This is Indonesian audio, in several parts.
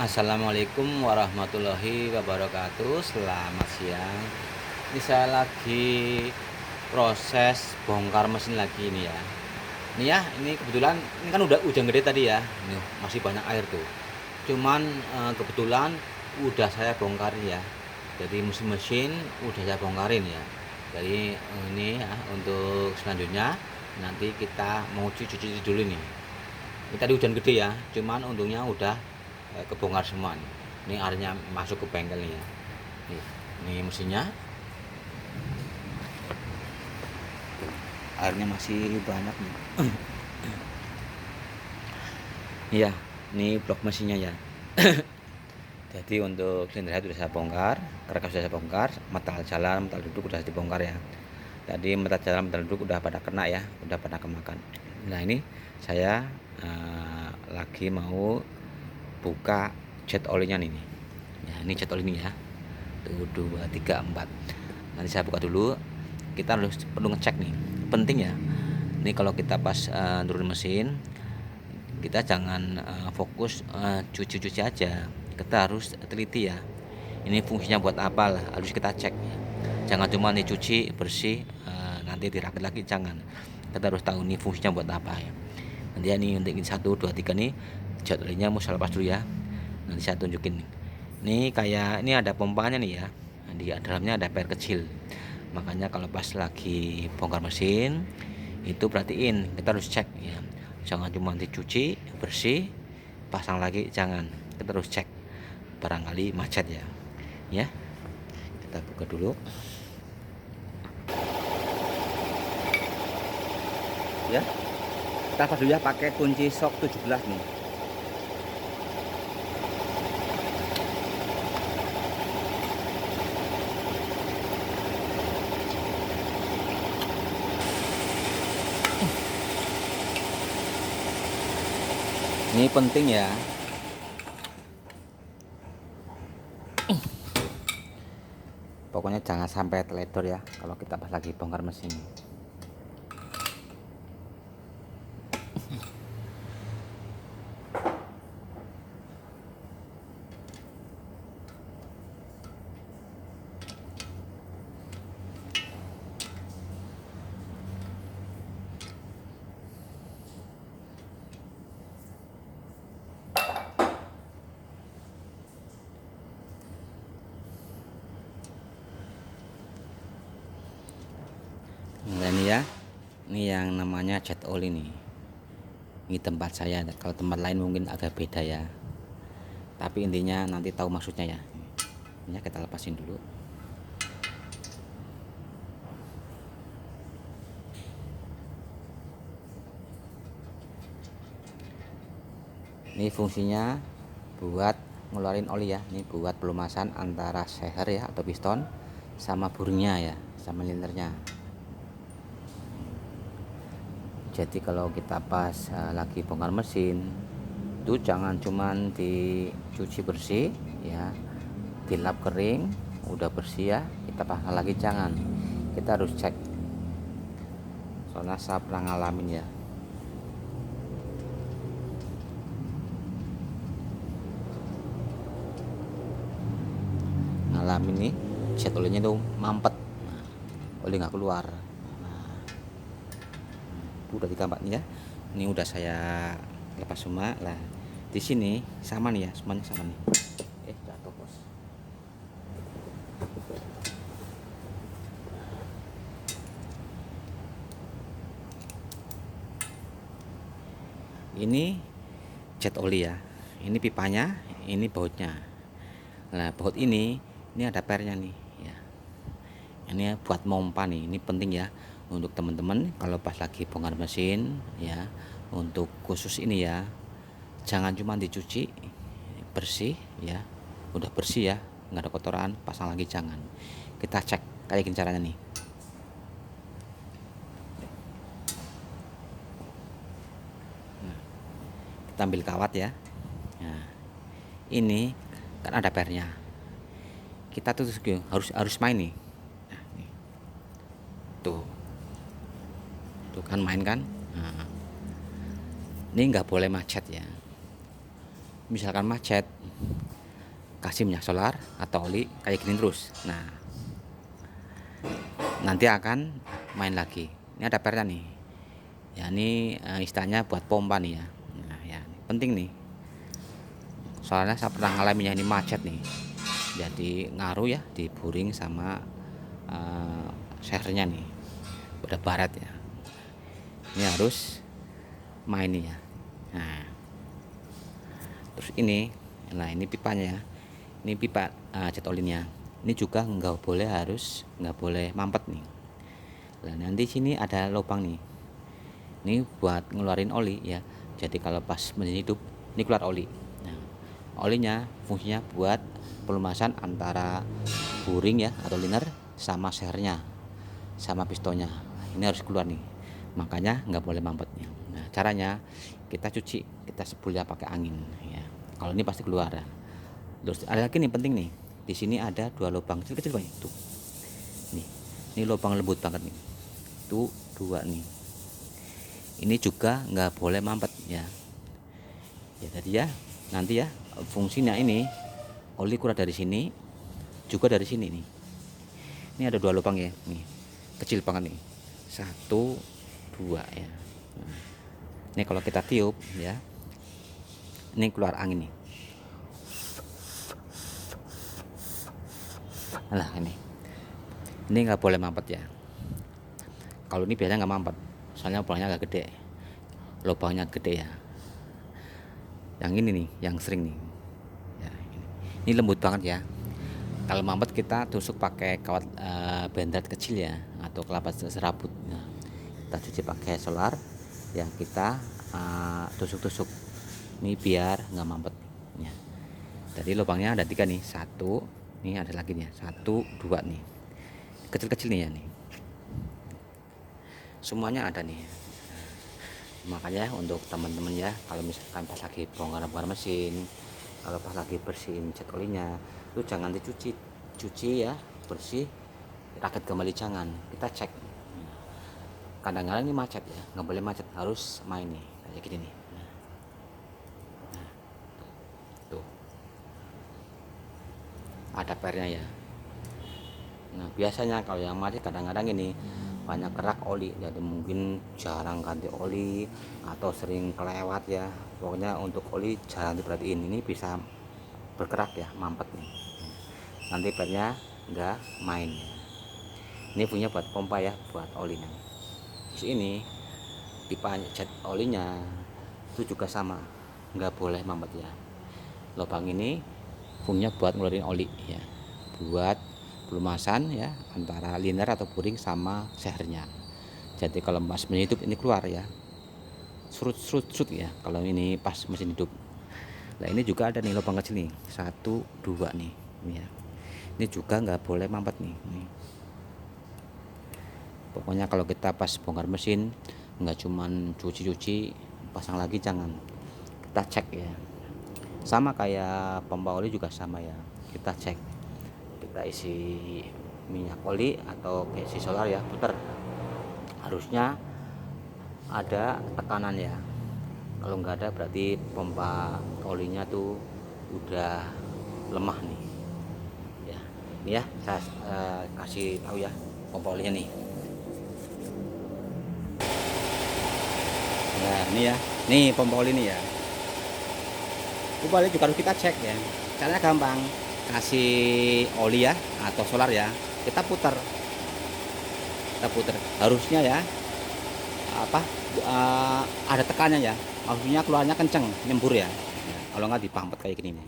Assalamualaikum warahmatullahi wabarakatuh. Selamat siang. Ini saya lagi proses bongkar mesin lagi ini ya. Ini ya, ini kebetulan ini kan udah hujan gede tadi ya. Ini masih banyak air tuh. Cuman kebetulan udah saya bongkarin ya. Jadi mesin-mesin udah saya bongkarin ya. Jadi ini ya untuk selanjutnya nanti kita mau cuci-cuci dulu nih. Ini tadi hujan gede ya, cuman untungnya udah kebongkar semua nih. Ini airnya masuk ke bengkel nih ya. Nih mesinnya. Airnya masih banyak nih. Iya, ini blok mesinnya ya. Jadi untuk silinder head sudah saya bongkar, kerangka sudah saya bongkar, metal jalan, metal duduk sudah dibongkar ya. Jadi metal jalan, metal duduk udah pada kena ya, udah pada kemakan. Nah ini saya lagi mau buka jet olinya nih. Ya, ini jet oli ini ya. Tuh 2 3 4. Nanti saya buka dulu. Kita perlu ngecek nih. Penting ya. Ini kalau kita pas turun mesin, kita jangan fokus cuci-cuci aja. Kita harus teliti ya. Ini fungsinya buat apa lah, harus kita cek ya. Jangan cuma dicuci bersih nanti dirakit lagi, jangan. Kita harus tahu ini fungsinya buat apa ya. Nanti ya, ini untuk 1 2 3 nih jet olinya mau saya lepas dulu ya. Nanti saya tunjukin nih. Ini kayak ini ada pompanya nih ya. Di dalamnya ada air kecil. Makanya kalau pas lagi bongkar mesin itu perhatiin, kita harus cek ya. Jangan cuma dicuci bersih pasang lagi, jangan. Kita harus cek, barangkali macet ya. Ya. Kita buka dulu. Ya. Kita pas dulu ya pakai kunci sok 17 nih. Ini penting ya. Pokoknya jangan sampai teledor ya kalau kita pas lagi bongkar mesin. Nah ini ya, ini yang namanya jet oli nih. Ini tempat saya, kalau tempat lain mungkin agak beda ya. Tapi intinya nanti tahu maksudnya ya. Ini kita lepasin dulu. Ini fungsinya buat ngeluarin oli ya. Ini buat pelumasan antara seher ya atau piston sama buringnya ya, sama silindernya. Jadi kalau kita pas lagi bongkar mesin itu jangan cuman dicuci bersih ya, dilap kering udah bersih ya kita pasang lagi, jangan. Kita harus cek, soalnya saya pernah ngalamin ya. Ngalamin nih jet olinya tuh mampet, oli nggak keluar. Udah ditambah nih ya. Ini udah saya lepas semua lah. Di sini sama nih ya, semuanya sama nih. Jatuh bos. Ini jet oli ya. Ini pipanya, ini bautnya. Nah baut ini ada pernya nih ya. Ini buat pompa nih. Ini penting ya untuk teman-teman kalau pas lagi bongkar mesin ya. Untuk khusus ini ya, jangan cuma dicuci bersih ya, udah bersih ya, nggak ada kotoran pasang lagi, jangan. Kita cek kayak gini caranya nih. Nah, kita ambil kawat ya. Nah, ini kan ada pernya, kita tuh harus main nih. Nah, nih. Tuh kan main kan. Nah, ini nggak boleh macet ya. misalkan macet, kasih minyak solar atau oli kayak gini terus. Nah, nanti akan main lagi. Ini ada pernya nih. Ya, ini istilahnya buat pompa nih ya. Nah, ya ini penting nih. Soalnya saya pernah ngalamin ini macet nih. Jadi ngaruh ya di buring sama sernya nih. Udah barat ya. Ini harus main nih ya. Nah, terus ini, nah ini pipanya ya. Ini pipa jet olinya. Ini juga nggak boleh mampet nih. Nah, nanti sini ada lubang nih. Ini buat ngeluarin oli ya. Jadi kalau pas mesin hidup, ini keluar oli. Nah, olinya fungsinya buat pelumasan antara buring ya atau liner sama sernya sama pistonnya. Ini harus keluar nih. Makanya nggak boleh mampetnya. Nah, caranya kita cuci, kita sebulnya pakai angin ya. Kalau ini pasti keluar ya. Terus ada lagi nih penting nih. Di sini ada 2 lubang kecil-kecil banyak tuh. Nih. Ini lubang lembut banget nih. Tuh 2 nih. Ini juga nggak boleh mampet ya. Ya tadi ya, nanti ya fungsinya ini oli keluar dari sini, juga dari sini nih. Ini ada 2 lubang ya, nih kecil banget nih, 1, 2 ya. Nah, ini kalau kita tiup ya, ini keluar angin nih. Nah ini nggak boleh mampet ya. Kalau ini biasanya nggak mampet, soalnya lubangnya agak gede, lubangnya gede ya. Yang ini nih, yang sering nih. Ya, ini lembut banget ya. Kalau mampet kita tusuk pakai kawat bendrat kecil ya, atau kelapa serabut. Nah, kita cuci pakai solar, ya kita tusuk-tusuk. Ini biar nggak mampet. Ya. Jadi lubangnya ada 3 nih, 1, ini ada lagi nih, 1, 2 nih, kecil-kecil nih ya nih. Semuanya ada nih. Makanya untuk teman-teman ya, kalau misalkan pas lagi bongkar mesin, kalau pas lagi bersihin jet olinya, itu jangan cuci ya, bersih, rakit kembali jangan, kita cek. Kadang-kadang ini macet ya, nggak boleh macet, harus main nih kayak gini nih. Nah, tuh ada pernya ya. Nah, biasanya kalau yang macet kadang-kadang ini banyak kerak oli, jadi mungkin jarang ganti oli atau sering kelewat ya. Pokoknya untuk oli jarang diperhatiin, ini bisa bergerak ya, mampet nih. Nanti pernya nggak main. Ini punya buat pompa ya, buat olinya. Terus ini pipa jet olinya itu juga sama, nggak boleh mampet ya. Lubang ini fungsinya buat ngeluarin oli ya, buat pelumasan ya antara liner atau buring sama sehernya. Jadi kalau pas mesin hidup ini keluar ya, surut ya kalau ini pas mesin hidup. Nah ini juga ada nih lubang kecil nih, 1, 2 nih ya. Ini juga nggak boleh mampet nih. Pokoknya kalau kita pas bongkar mesin nggak cuman cuci pasang lagi, jangan, kita cek ya. Sama kayak pompa oli juga sama ya, kita cek, kita isi minyak oli atau isi solar ya, putar, harusnya ada tekanan ya. Kalau nggak ada berarti pompa olinya tuh udah lemah nih ya. Ini ya saya kasih tahu ya pompa olinya nih. Nah ini ya, nih pompa oli nih ya. Pompa oli juga harus kita cek ya, caranya gampang, kasih oli ya atau solar ya, kita putar harusnya ya ada tekannya ya, maksudnya keluarnya kenceng, nyembur ya. Kalau nggak dipampet kayak gini nih,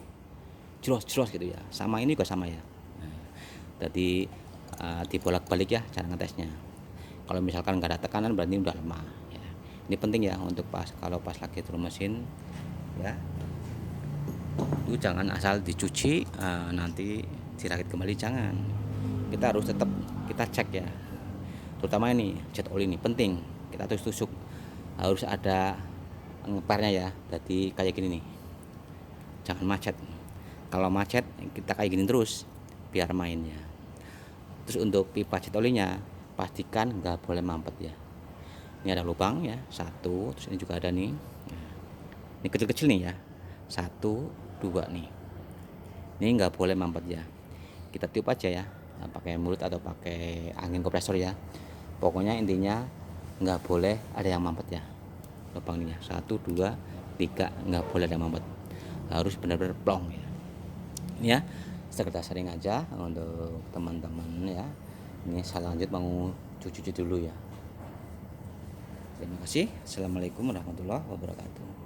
jeros gitu ya. Sama ini juga sama ya. Nah, jadi dibolak-balik ya cara ngetesnya. Kalau misalkan nggak ada tekanan berarti udah lemah ya. Ini penting ya untuk kalau pas lagi turun mesin ya, itu jangan asal dicuci nanti dirakit kembali, jangan. Kita harus tetap kita cek ya, terutama ini jet oli ini penting, kita tusuk harus ada ngeparnya ya. Jadi kayak gini nih, jangan macet. Kalau macet kita kayak gini terus biar main ya. Terus untuk pipa jet olinya pastikan nggak boleh mampet ya. Ini ada lubang ya, 1, terus ini juga ada nih, ini kecil-kecil nih ya, 1, 2 nih. Ini nggak boleh mampet ya, kita tiup aja ya, pakai mulut atau pakai angin kompresor ya. Pokoknya intinya nggak boleh ada yang mampet ya lubangnya. 1 2 3 nggak boleh ada mampet, harus benar-benar plong ya. Ini ya sekedar sharing aja untuk teman-teman ya. Ini saya lanjut mau cuci dulu ya. Terima kasih. Assalamualaikum warahmatullahi wabarakatuh.